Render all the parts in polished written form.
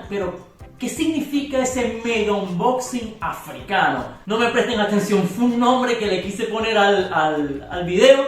pero ¿qué significa ese mega unboxing africano? No me presten atención, fue un nombre que le quise poner al video,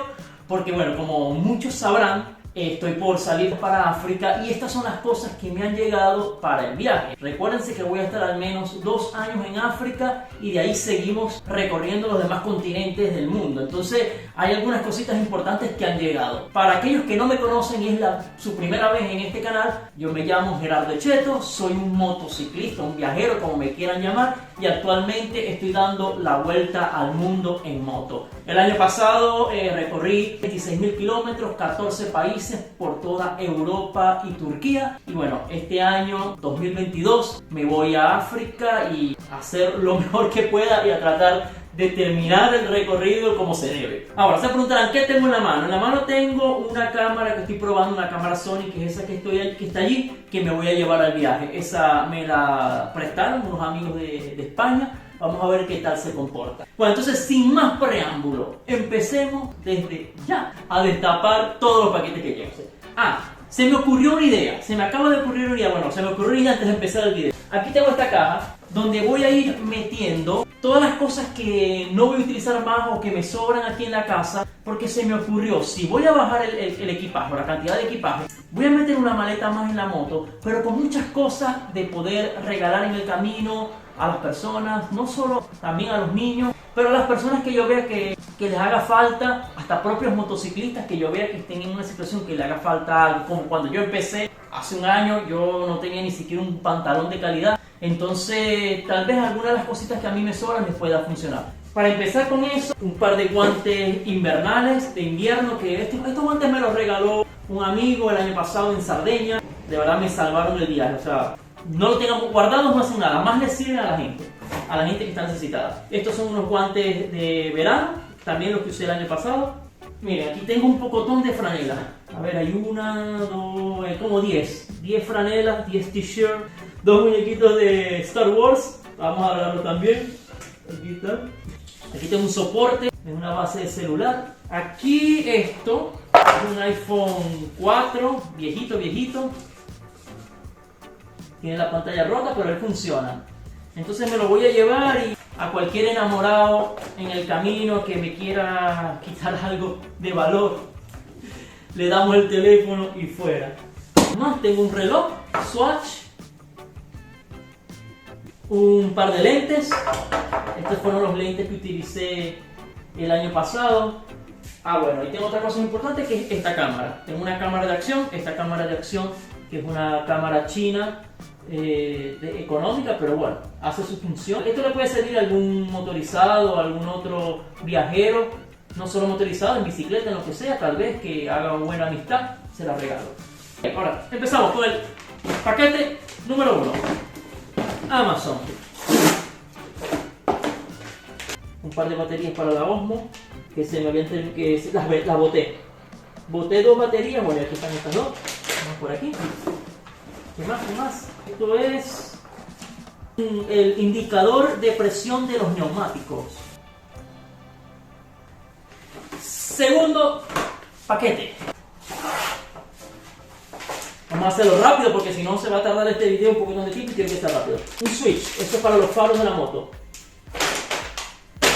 porque bueno, como muchos sabrán, estoy por salir para África y estas son las cosas que me han llegado para el viaje. Recuérdense que voy a estar al menos 2 años en África y de ahí seguimos recorriendo los demás continentes del mundo. Entonces hay algunas cositas importantes que han llegado. Para aquellos que no me conocen y es su primera vez en este canal, yo me llamo Gerardo Echeto, soy un motociclista, un viajero como me quieran llamar, y actualmente estoy dando la vuelta al mundo en moto. El año pasado recorrí 26.000 kilómetros, 14 países por toda Europa y Turquía, y bueno, este año 2022 me voy a África y a hacer lo mejor que pueda y a tratar de terminar el recorrido como se debe. Ahora se preguntarán, ¿qué tengo en la mano? En la mano tengo una cámara que estoy probando, una cámara Sony, que es esa que está allí, que me voy a llevar al viaje. Esa me la prestaron unos amigos de España. Vamos a ver qué tal se comporta. Bueno, entonces sin más preámbulo, empecemos desde ya a destapar todos los paquetes que llevo. Se me ocurrió una idea, se me acaba de ocurrir una idea, bueno, se me ocurrió una idea antes de empezar el video. Aquí tengo esta caja donde voy a ir metiendo todas las cosas que no voy a utilizar más o que me sobran aquí en la casa, porque se me ocurrió, si voy a bajar el equipaje o la cantidad de equipaje, voy a meter una maleta más en la moto, pero con muchas cosas de poder regalar en el camino a las personas, no solo también a los niños, pero a las personas que yo vea que les haga falta, hasta propios motociclistas que yo vea que estén en una situación que le haga falta algo, como cuando yo empecé hace un año, yo no tenía ni siquiera un pantalón de calidad, entonces tal vez algunas de las cositas que a mí me sobran les pueda funcionar. Para empezar con eso, un par de guantes invernales de invierno, que estos guantes me los regaló un amigo el año pasado en Sardeña, de verdad me salvaron el viaje, o sea, no lo tengan guardados, no hacen nada, más les sirven a la gente que está necesitada. Estos son unos guantes de verano, también los que usé el año pasado. Miren, aquí tengo un pocotón de franelas. A ver, hay una, dos, como 10 franelas, 10 t-shirts, 2 muñequitos de Star Wars, vamos a hablarlo también. Aquí está. Aquí tengo un soporte, en una base de celular. Aquí esto, es un iPhone 4, viejito. Tiene la pantalla rota, pero él funciona. Entonces me lo voy a llevar y a cualquier enamorado en el camino que me quiera quitar algo de valor, le damos el teléfono y fuera. Más, tengo un reloj, Swatch, un par de lentes. Estos fueron los lentes que utilicé el año pasado. Bueno, y tengo otra cosa importante que es esta cámara. Tengo una cámara de acción, esta cámara de acción que es una cámara china económica, pero bueno, hace su función. Esto le puede servir a algún motorizado, a algún otro viajero, no solo motorizado, en bicicleta, en lo que sea, tal vez que haga una buena amistad, se la regalo. Ahora, empezamos con el paquete número 1. Amazon. Un par de baterías para la Osmo, que se me habían que las boté. Boté 2 baterías, bueno, aquí están estas 2. Vamos por aquí. ¿Qué más? Esto es el indicador de presión de los neumáticos. Segundo paquete. Vamos a hacerlo rápido porque si no se va a tardar este video un poquito de tiempo y tiene que estar rápido. Un switch, esto es para los faros de la moto.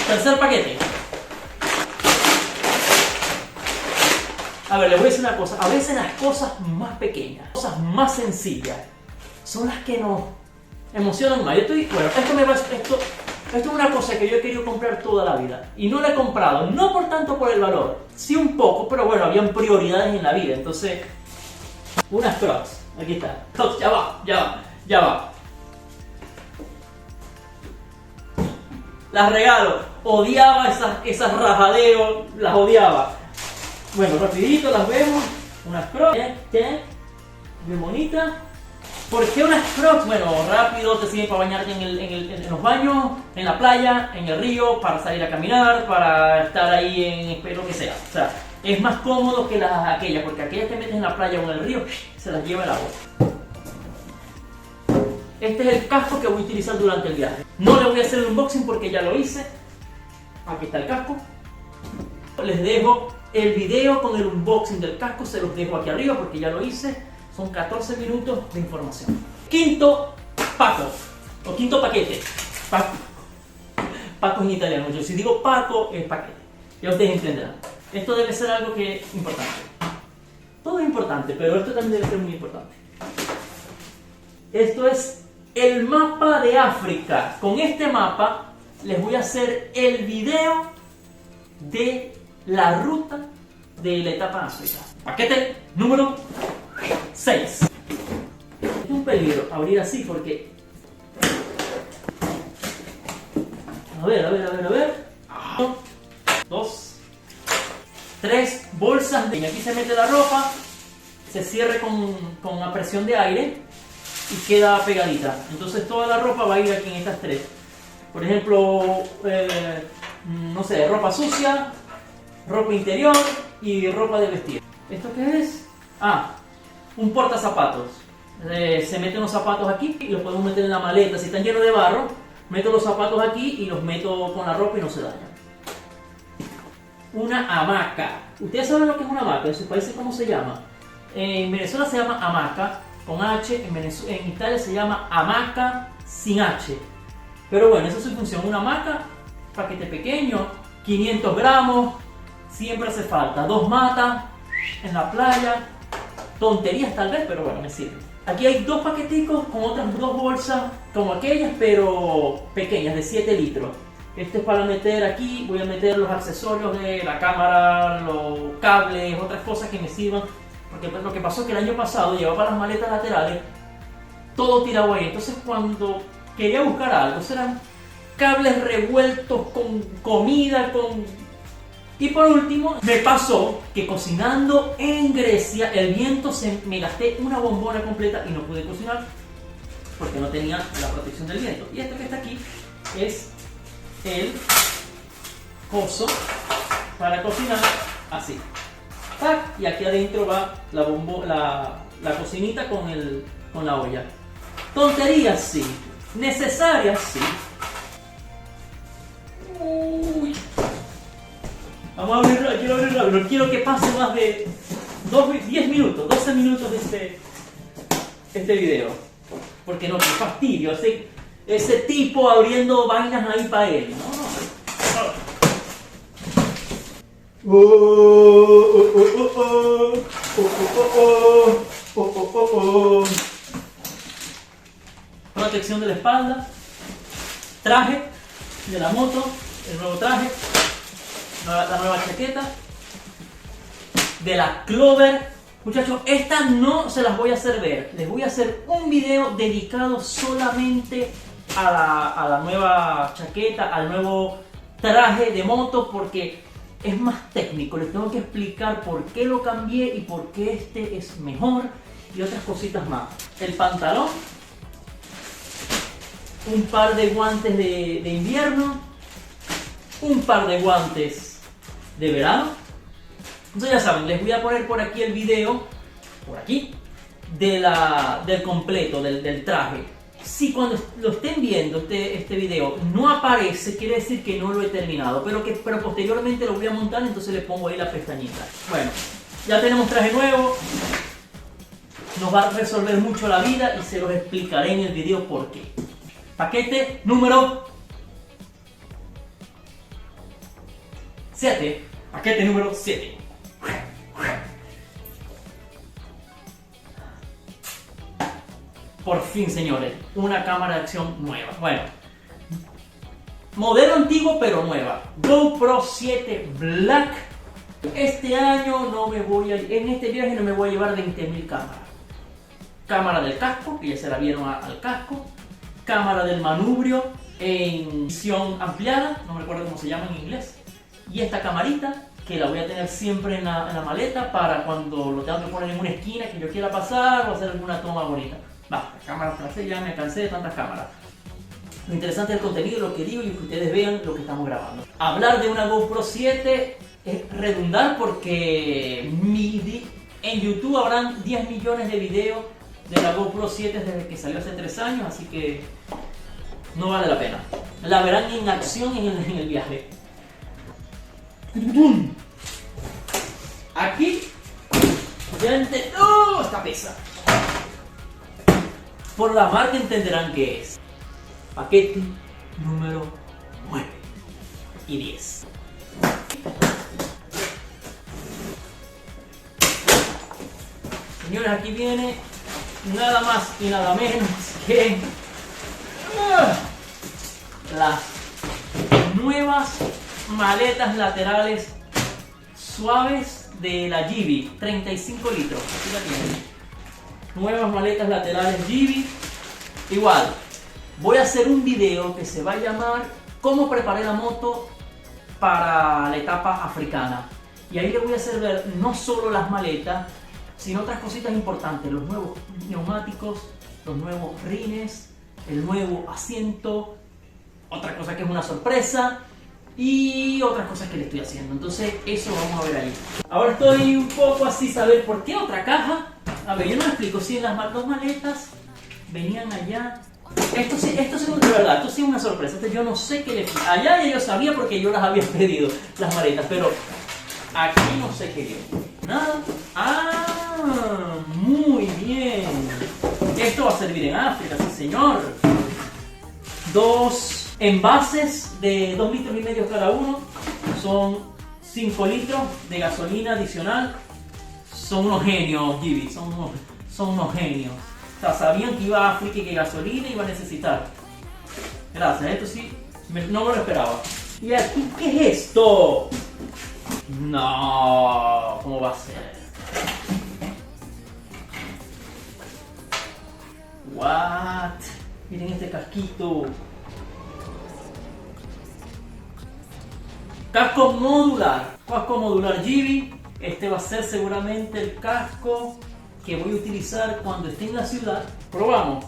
Tercer paquete. A ver, les voy a decir una cosa, a veces las cosas más pequeñas, cosas más sencillas, son las que nos emocionan más. Esto es una cosa que yo he querido comprar toda la vida y no la he comprado, no por tanto por el valor, sí un poco, pero bueno, habían prioridades en la vida, entonces, unas Crocs, aquí está, Crocs, ya va. Las regalo, odiaba esas rajadeos, las odiaba. Bueno, rapidito las vemos, unas Crocs, bien bonitas. ¿Por qué unas Crocs? Bueno, rápido, te sirven para bañarte en los baños, en la playa, en el río, para salir a caminar, para estar ahí en lo que sea. O sea, es más cómodo que aquellas, porque aquellas que metes en la playa o en el río, se las lleva el agua. Este es el casco que voy a utilizar durante el viaje. No le voy a hacer el unboxing porque ya lo hice. Aquí está el casco. Les dejo el video con el unboxing del casco, se los dejo aquí arriba porque ya lo hice. Son 14 minutos de información. Quinto paco, o quinto paquete. Paco en italiano. Yo si digo paco es paquete. Ya ustedes entenderán. Esto debe ser algo que es importante. Todo es importante, pero esto también debe ser muy importante. Esto es el mapa de África. Con este mapa les voy a hacer el video de la ruta de la etapa en África. Paquete número 6. Es un peligro abrir así porque... A ver. 1, 2, 3 bolsas de... Aquí se mete la ropa, se cierra con la presión de aire y queda pegadita. Entonces toda la ropa va a ir aquí en estas 3. Por ejemplo, no sé, ropa sucia, ropa interior y ropa de vestir. ¿Esto qué es? Un portazapatos. Se meten los zapatos aquí y los podemos meter en la maleta. Si están llenos de barro, meto los zapatos aquí y los meto con la ropa y no se dañan. Una hamaca. ¿Ustedes saben lo que es una hamaca? ¿En sus países cómo se llama? En Venezuela se llama hamaca con H, en Italia se llama hamaca sin H. Pero bueno, esa es su función. Una hamaca, paquete pequeño, 500 gramos, siempre hace falta. 2 matas en la playa, tonterías tal vez, pero bueno, me sirve. Aquí hay 2 paqueticos con otras 2 bolsas como aquellas, pero pequeñas, de 7 litros. Este es para meter aquí, voy a meter los accesorios de la cámara, los cables, otras cosas que me sirvan. Porque lo que pasó es que el año pasado llevaba las maletas laterales todo tirado ahí. Entonces cuando quería buscar algo, eran cables revueltos con comida, Y por último, me pasó que cocinando en Grecia, el viento me gasté una bombona completa y no pude cocinar porque no tenía la protección del viento. Y esto que está aquí es el coso para cocinar así. Y aquí adentro va la cocinita con la olla. Tonterías sí, necesarias sí. Uy. Vamos a abrirlo, quiero abrirlo. No quiero que pase más de 10 minutos, 12 minutos de este video. Porque no, qué fastidio. Ese tipo abriendo vainas ahí para él. Protección de la espalda. Traje de la moto. El nuevo traje. La nueva chaqueta de la Clover. Muchachos, esta no se las voy a hacer ver. Les voy a hacer un video dedicado solamente a la nueva chaqueta, al nuevo traje de moto, porque es más técnico. Les tengo que explicar por qué lo cambié y por qué este es mejor y otras cositas más. El pantalón, un par de guantes de invierno, un par de guantes de verano. Entonces ya saben, les voy a poner por aquí el video, por aquí, del completo, del traje. Si cuando lo estén viendo este video no aparece, quiere decir que no lo he terminado, pero posteriormente lo voy a montar, entonces le pongo ahí la pestañita. Bueno, ya tenemos traje nuevo, nos va a resolver mucho la vida y se los explicaré en el video por qué. Paquete número 7. Paquete número 7. Por fin, señores, una cámara de acción nueva. Bueno, modelo antiguo pero nueva. GoPro 7 Black. Este año en este viaje no me voy a llevar 20.000 cámaras. Cámara del casco, que ya se la vieron al casco. Cámara del manubrio en visión ampliada, no me recuerdo cómo se llama en inglés. Y esta camarita, que la voy a tener siempre en la maleta para cuando lo tengo que poner en una esquina que yo quiera pasar o hacer alguna toma bonita. Va, la cámara trasera, ya me cansé de tantas cámaras. Lo interesante del contenido, lo que digo y que ustedes vean lo que estamos grabando. Hablar de una GoPro 7 es redundar porque en YouTube habrán 10 millones de videos de la GoPro 7 desde que salió hace 3 años, así que no vale la pena. La verán en acción en el viaje. Aquí, ¡oh! Esta pesa. Por la marca entenderán qué es. Paquete número 9 y 10. Señores, aquí viene nada más y nada menos que las nuevas maletas laterales suaves de la Givi, 35 litros. Aquí la tienen. Nuevas maletas laterales Givi. Igual, voy a hacer un video que se va a llamar cómo preparé la moto para la etapa africana. Y ahí le voy a hacer ver no solo las maletas, sino otras cositas importantes. Los nuevos neumáticos, los nuevos rines, el nuevo asiento, otra cosa que es una sorpresa y otras cosas que le estoy haciendo. Entonces eso vamos a ver ahí. Ahora estoy un poco así saber por qué otra caja. A ver, yo no me explico si en las dos maletas venían allá. Esto sí, de verdad, esto sí es una sorpresa. Yo no sé qué le... Allá ya yo sabía porque yo las había pedido, las maletas, pero aquí no sé qué viene. Nada. Ah, muy bien. Esto va a servir en África, sí señor. 2 envases de 2,5 litros cada uno. Son 5 litros de gasolina adicional. Son unos genios, Givi, son unos genios. O sea, sabían que iba a África y que gasolina iba a necesitar. Gracias, esto sí, no me lo esperaba. ¿Y aquí qué es esto? No, ¿cómo va a ser? What? Miren este casquito. Casco modular Givi. Este va a ser seguramente el casco que voy a utilizar cuando esté en la ciudad. Probamos.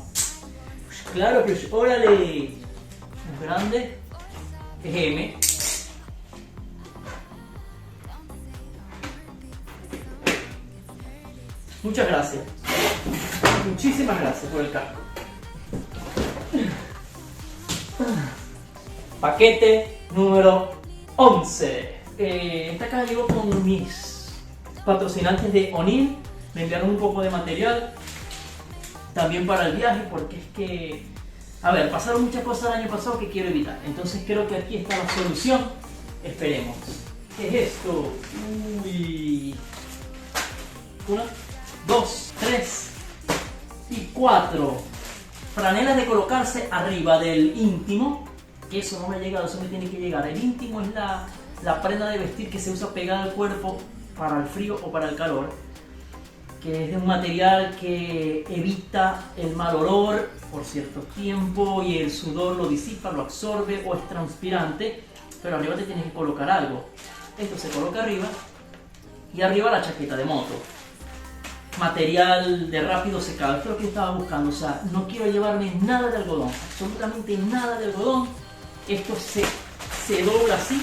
Claro que órale. Es grande. Es M. Muchas gracias. Muchísimas gracias por el casco. Paquete número 11. Esta caja llegó con mis patrocinantes de O'Neill. Me enviaron un poco de material también para el viaje, porque es que, a ver, pasaron muchas cosas el año pasado que quiero evitar. Entonces creo que aquí está la solución. Esperemos. ¿Qué es esto? Uy. 1, 2, 3 y 4 franelas de colocarse arriba del íntimo. Que eso no me ha llegado, eso me tiene que llegar. El íntimo es la prenda de vestir que se usa pegada al cuerpo para el frío o para el calor, que es de un material que evita el mal olor por cierto tiempo y el sudor lo disipa, lo absorbe o es transpirante, pero arriba te tienes que colocar algo. Esto se coloca arriba y arriba la chaqueta de moto. Material de rápido secado, esto es lo que estaba buscando, o sea, no quiero llevarme nada de algodón, absolutamente nada de algodón. Esto se dobla así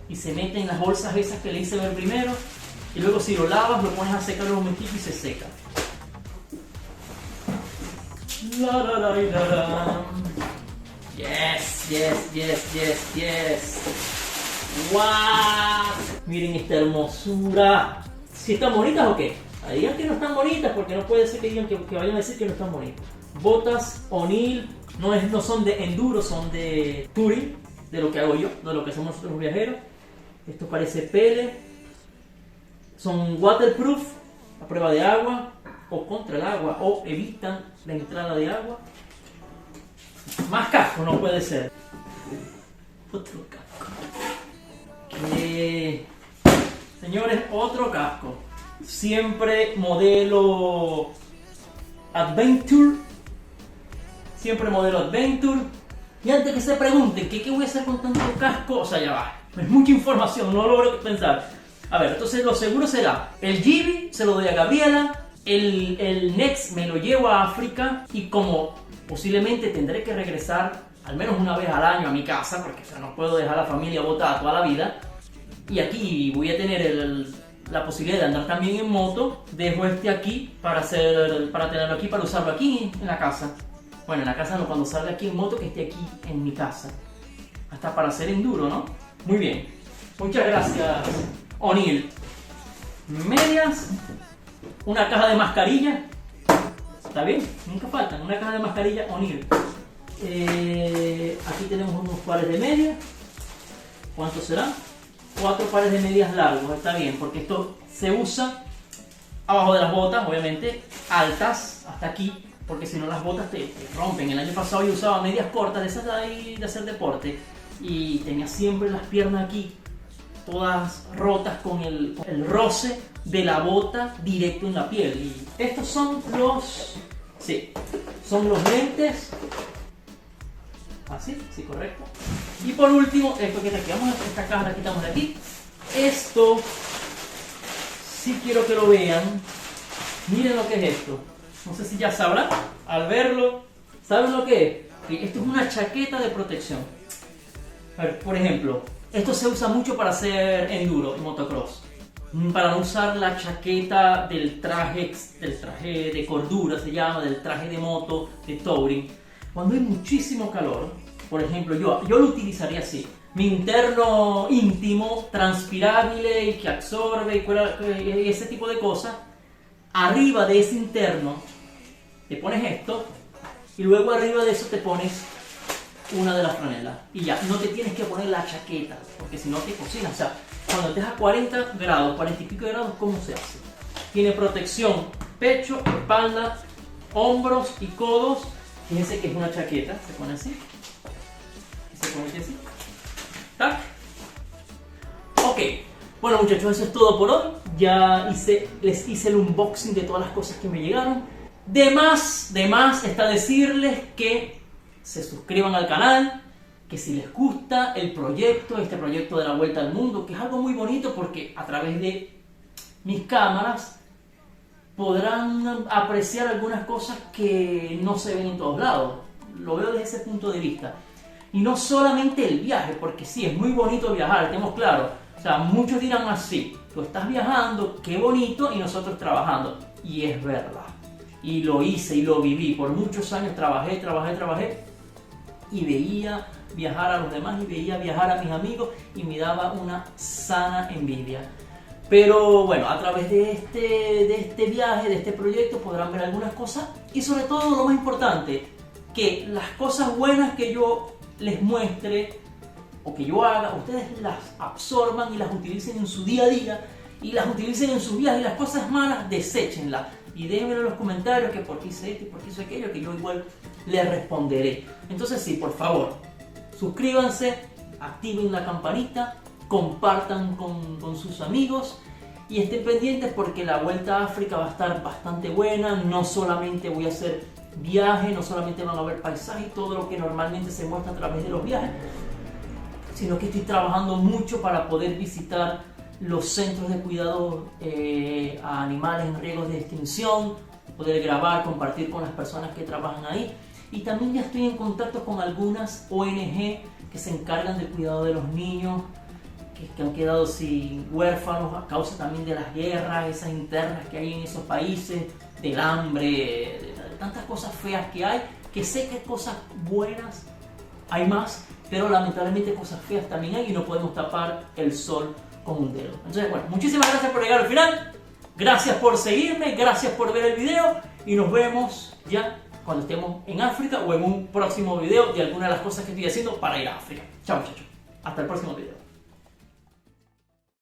y se mete en las bolsas esas que le hice ver primero, y luego si lo lavas lo pones a secar un momentito y se seca. Yes. Wow. Miren esta hermosura. ¿Si están bonitas o qué? Digan que no están bonitas, porque no puede ser que digan que vayan a decir que no están bonitas. Botas O'Neill, no son de enduro, son de touring, de lo que hago yo, de lo que hacemos nosotros los viajeros. Esto parece pele. Son waterproof, a prueba de agua o contra el agua, o evitan la entrada de agua. Más casco no puede ser. Otro casco. Señores, otro casco. Siempre modelo Adventure. Y antes que se pregunten ¿qué voy a hacer con tanto casco? O sea, ya va. Es mucha información, no logro pensar. A ver, entonces lo seguro será el Givi, se lo doy a Gabriela. El Next me lo llevo a África. Y como posiblemente tendré que regresar al menos una vez al año a mi casa, porque o sea, no puedo dejar a la familia botada toda la vida, y aquí voy a tener la posibilidad de andar también en moto, dejo este aquí para tenerlo aquí, para usarlo aquí en la casa. Bueno, en la casa no, cuando salga aquí en moto, que esté aquí en mi casa. Hasta para hacer enduro, ¿no? Muy bien. Muchas gracias, O'Neill. Medias. Una caja de mascarilla. está bien, nunca faltan. Una caja de mascarilla O'Neill. Aquí tenemos unos pares de medias. ¿Cuántos serán? 4 pares de medias largos, está bien, porque esto se usa abajo de las botas, obviamente, altas, hasta aquí, porque si no las botas te rompen. El año pasado yo usaba medias cortas, de esas de ahí de hacer deporte, y tenía siempre las piernas aquí, todas rotas con el roce de la bota directo en la piel. Y estos son son los lentes. Así, sí, correcto. Y por último, esto que aquí, vamos a esta caja, la quitamos de aquí. Esto, sí quiero que lo vean. Miren lo que es esto. No sé si ya sabrán, al verlo, ¿saben lo que es? Esto es una chaqueta de protección. A ver, por ejemplo, esto se usa mucho para hacer enduro y motocross. Para no usar la chaqueta del traje de cordura, se llama, del traje de moto, de touring. Cuando hay muchísimo calor, por ejemplo, yo lo utilizaría así. Mi interno íntimo, transpirable y que absorbe y ese tipo de cosas. Arriba de ese interno te pones esto y luego arriba de eso te pones una de las franelas. Y ya, no te tienes que poner la chaqueta, porque si no te cocinas. O sea, cuando estés a 40 grados, 40 y pico de grados, ¿cómo se hace? Tiene protección, pecho, espalda, hombros y codos. Fíjense que es una chaqueta, se pone así. Y se pone así. ¿Tac? Ok. Bueno muchachos, eso es todo por hoy. Ya les hice el unboxing de todas las cosas que me llegaron. De más está decirles que se suscriban al canal, que si les gusta el proyecto, este proyecto de la Vuelta al Mundo, que es algo muy bonito porque a través de mis cámaras podrán apreciar algunas cosas que no se ven en todos lados. Lo veo desde ese punto de vista. Y no solamente el viaje, porque sí, es muy bonito viajar, estemos claros. O sea, muchos dirán así, tú estás viajando, qué bonito, y nosotros trabajando. Y es verdad. Y lo hice y lo viví. Por muchos años trabajé. Y veía viajar a los demás y veía viajar a mis amigos y me daba una sana envidia. Pero bueno, a través de este viaje, de este proyecto, podrán ver algunas cosas y sobre todo lo más importante, que las cosas buenas que yo les muestre o que yo haga, ustedes las absorban y las utilicen en su día a día y las utilicen en sus viajes, y las cosas malas, deséchenlas y déjenme en los comentarios que por qué hice esto y por qué hice aquello, que yo igual les responderé. Entonces sí, por favor, suscríbanse, activen la campanita, compartan con sus amigos y estén pendientes porque la Vuelta a África va a estar bastante buena. No solamente voy a hacer viaje, no solamente van a ver paisajes y todo lo que normalmente se muestra a través de los viajes, sino que estoy trabajando mucho para poder visitar los centros de cuidado a animales en riesgo de extinción, poder grabar, compartir con las personas que trabajan ahí. Y también ya estoy en contacto con algunas ONG que se encargan del cuidado de los niños que han quedado sin huérfanos a causa también de las guerras, esas internas que hay en esos países, del hambre, de tantas cosas feas que hay, que sé que cosas buenas hay más, pero lamentablemente cosas feas también hay y no podemos tapar el sol con un dedo. Entonces, bueno, muchísimas gracias por llegar al final, gracias por seguirme, gracias por ver el video y nos vemos ya cuando estemos en África o en un próximo video de alguna de las cosas que estoy haciendo para ir a África. Chao muchachos, hasta el próximo video.